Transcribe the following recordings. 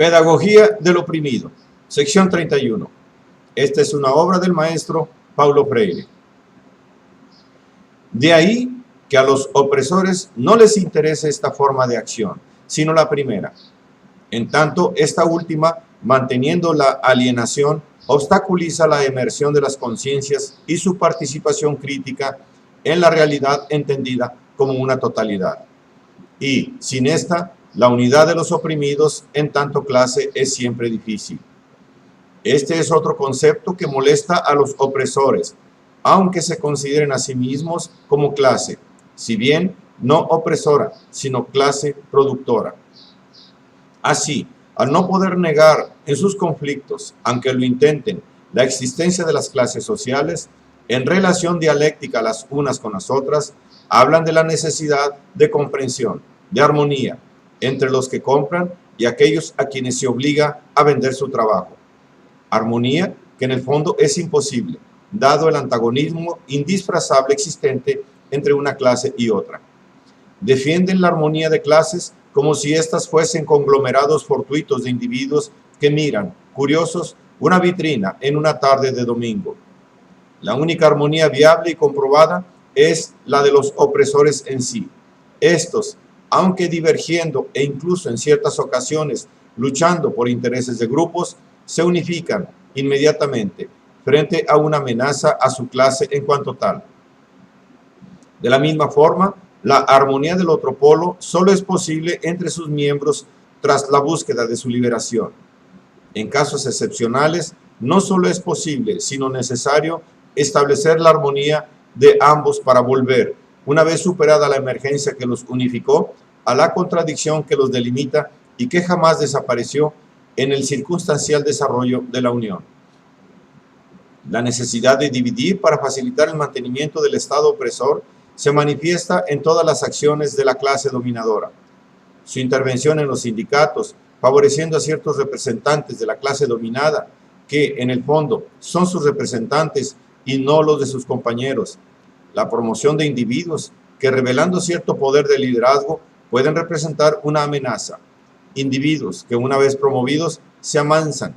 Pedagogía del oprimido, sección 31. Esta es una obra del maestro Paulo Freire. De ahí que a los opresores no les interese esta forma de acción, sino la primera. En tanto, esta última, manteniendo la alienación, obstaculiza la emersión de las conciencias y su participación crítica en la realidad entendida como una totalidad. Y, sin esta, la unidad de los oprimidos en tanto clase es siempre difícil. Este es otro concepto que molesta a los opresores, aunque se consideren a sí mismos como clase, si bien no opresora, sino clase productora. Así, al no poder negar en sus conflictos, aunque lo intenten, la existencia de las clases sociales, en relación dialéctica las unas con las otras, hablan de la necesidad de comprensión, de armonía, entre los que compran y aquellos a quienes se obliga a vender su trabajo. Armonía que en el fondo es imposible, dado el antagonismo indisfrazable existente entre una clase y otra. Defienden la armonía de clases como si éstas fuesen conglomerados fortuitos de individuos que miran, curiosos, una vitrina en una tarde de domingo. La única armonía viable y comprobada es la de los opresores en sí. Estos, aunque divergiendo e incluso en ciertas ocasiones luchando por intereses de grupos, se unifican inmediatamente frente a una amenaza a su clase en cuanto tal. De la misma forma, la armonía del otro polo solo es posible entre sus miembros tras la búsqueda de su liberación. En casos excepcionales, no solo es posible, sino necesario establecer la armonía de ambos para volver, una vez superada la emergencia que los unificó, a la contradicción que los delimita y que jamás desapareció en el circunstancial desarrollo de la unión. La necesidad de dividir para facilitar el mantenimiento del Estado opresor se manifiesta en todas las acciones de la clase dominadora. Su intervención en los sindicatos, favoreciendo a ciertos representantes de la clase dominada, que en el fondo son sus representantes y no los de sus compañeros. La promoción de individuos que, revelando cierto poder de liderazgo, pueden representar una amenaza. Individuos que, una vez promovidos, se amansan.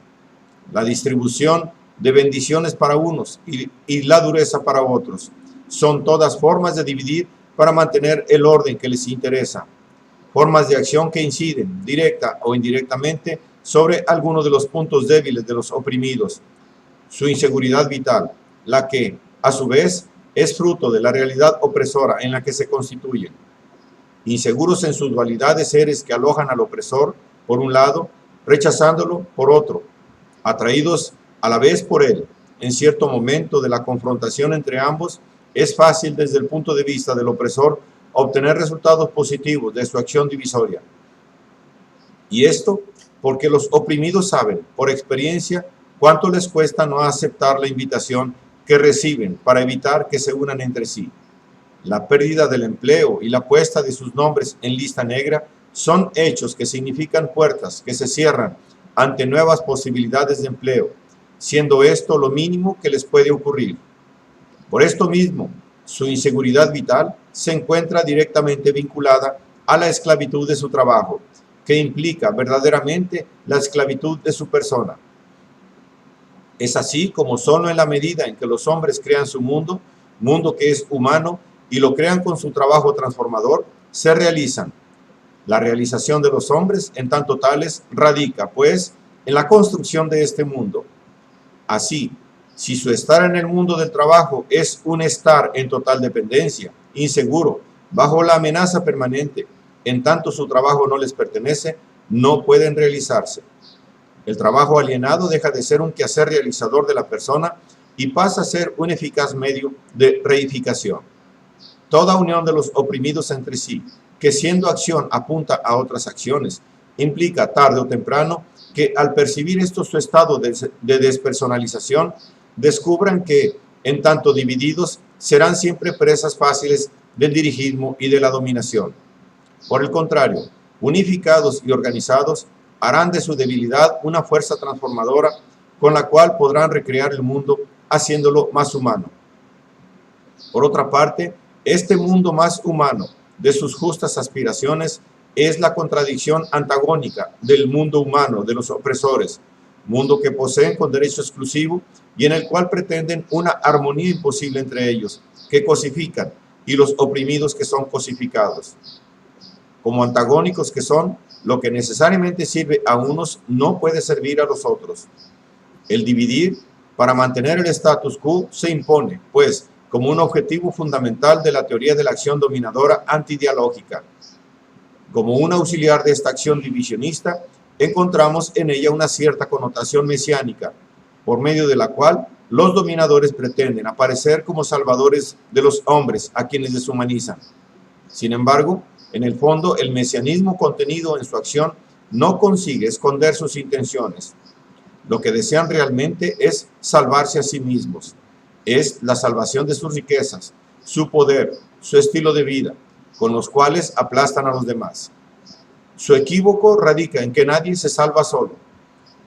La distribución de bendiciones para unos y la dureza para otros. Son todas formas de dividir para mantener el orden que les interesa. Formas de acción que inciden, directa o indirectamente, sobre algunos de los puntos débiles de los oprimidos. Su inseguridad vital, la que, a su vez, es fruto de la realidad opresora en la que se constituyen. Inseguros en su dualidad de seres que alojan al opresor, por un lado, rechazándolo por otro, atraídos a la vez por él. En cierto momento de la confrontación entre ambos, es fácil desde el punto de vista del opresor obtener resultados positivos de su acción divisoria. Y esto porque los oprimidos saben, por experiencia, cuánto les cuesta no aceptar la invitación que reciben para evitar que se unan entre sí. La pérdida del empleo y la puesta de sus nombres en lista negra son hechos que significan puertas que se cierran ante nuevas posibilidades de empleo, siendo esto lo mínimo que les puede ocurrir. Por esto mismo, su inseguridad vital se encuentra directamente vinculada a la esclavitud de su trabajo, que implica verdaderamente la esclavitud de su persona. Es así como solo en la medida en que los hombres crean su mundo, mundo que es humano, y lo crean con su trabajo transformador, se realizan. La realización de los hombres, en tanto tales, radica, pues, en la construcción de este mundo. Así, si su estar en el mundo del trabajo es un estar en total dependencia, inseguro, bajo la amenaza permanente, en tanto su trabajo no les pertenece, no pueden realizarse. El trabajo alienado deja de ser un quehacer realizador de la persona y pasa a ser un eficaz medio de reificación. Toda unión de los oprimidos entre sí, que siendo acción apunta a otras acciones, implica tarde o temprano que al percibir esto su estado de despersonalización, descubran que, en tanto divididos, serán siempre presas fáciles del dirigismo y de la dominación. Por el contrario, unificados y organizados, harán de su debilidad una fuerza transformadora con la cual podrán recrear el mundo, haciéndolo más humano. Por otra parte, este mundo más humano de sus justas aspiraciones es la contradicción antagónica del mundo humano, de los opresores, mundo que poseen con derecho exclusivo y en el cual pretenden una armonía imposible entre ellos, que cosifican, y los oprimidos que son cosificados. Como antagónicos que son, lo que necesariamente sirve a unos no puede servir a los otros. El dividir para mantener el status quo se impone, pues, como un objetivo fundamental de la teoría de la acción dominadora antidialógica. Como un auxiliar de esta acción divisionista, encontramos en ella una cierta connotación mesiánica, por medio de la cual los dominadores pretenden aparecer como salvadores de los hombres a quienes deshumanizan. Sin embargo, en el fondo, el mesianismo contenido en su acción no consigue esconder sus intenciones. Lo que desean realmente es salvarse a sí mismos. Es la salvación de sus riquezas, su poder, su estilo de vida, con los cuales aplastan a los demás. Su equívoco radica en que nadie se salva solo.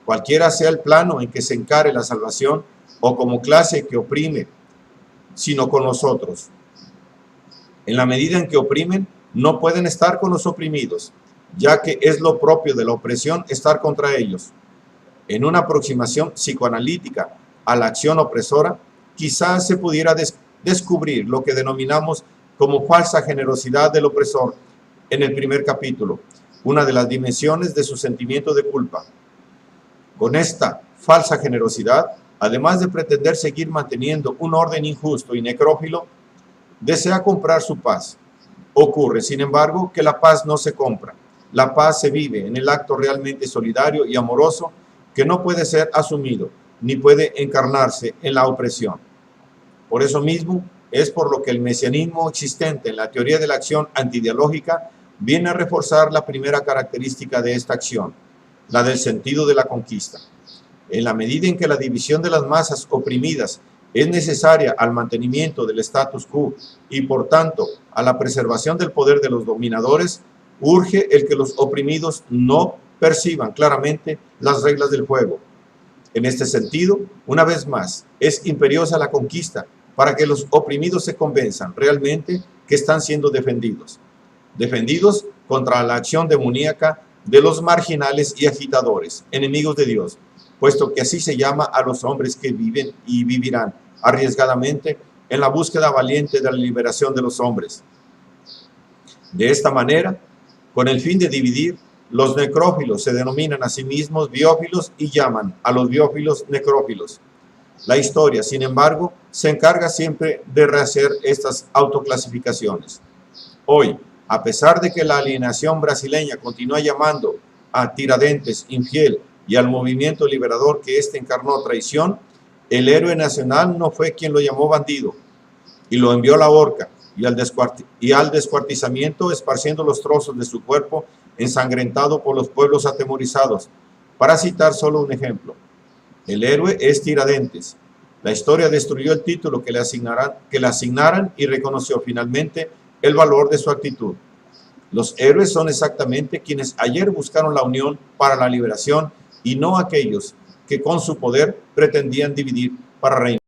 Cualquiera sea el plano en que se encare la salvación o como clase que oprime, sino con los otros. En la medida en que oprimen, no pueden estar con los oprimidos, ya que es lo propio de la opresión estar contra ellos. En una aproximación psicoanalítica a la acción opresora, quizás se pudiera descubrir lo que denominamos como falsa generosidad del opresor en el primer capítulo, una de las dimensiones de su sentimiento de culpa. Con esta falsa generosidad, además de pretender seguir manteniendo un orden injusto y necrófilo, desea comprar su paz. Ocurre, sin embargo, que la paz no se compra. La paz se vive en el acto realmente solidario y amoroso que no puede ser asumido, ni puede encarnarse en la opresión. Por eso mismo, es por lo que el mesianismo existente en la teoría de la acción antidialógica viene a reforzar la primera característica de esta acción, la del sentido de la conquista. En la medida en que la división de las masas oprimidas es necesaria al mantenimiento del status quo y, por tanto, a la preservación del poder de los dominadores, urge el que los oprimidos no perciban claramente las reglas del juego. En este sentido, una vez más, es imperiosa la conquista para que los oprimidos se convenzan realmente que están siendo defendidos. Defendidos contra la acción demoníaca de los marginales y agitadores, enemigos de Dios, puesto que así se llama a los hombres que viven y vivirán arriesgadamente en la búsqueda valiente de la liberación de los hombres. De esta manera, con el fin de dividir, los necrófilos se denominan a sí mismos biófilos y llaman a los biófilos necrófilos. La historia, sin embargo, se encarga siempre de rehacer estas autoclasificaciones. Hoy, a pesar de que la alienación brasileña continúa llamando a Tiradentes infiel y al movimiento liberador que éste encarnó traición, el héroe nacional no fue quien lo llamó bandido y lo envió a la horca y al descuartizamiento, esparciendo los trozos de su cuerpo ensangrentado por los pueblos atemorizados. Para citar solo un ejemplo, el héroe es Tiradentes. La historia destruyó el título que le asignaran y reconoció finalmente el valor de su actitud. Los héroes son exactamente quienes ayer buscaron la unión para la liberación y no aquellos que con su poder pretendían dividir para reinar.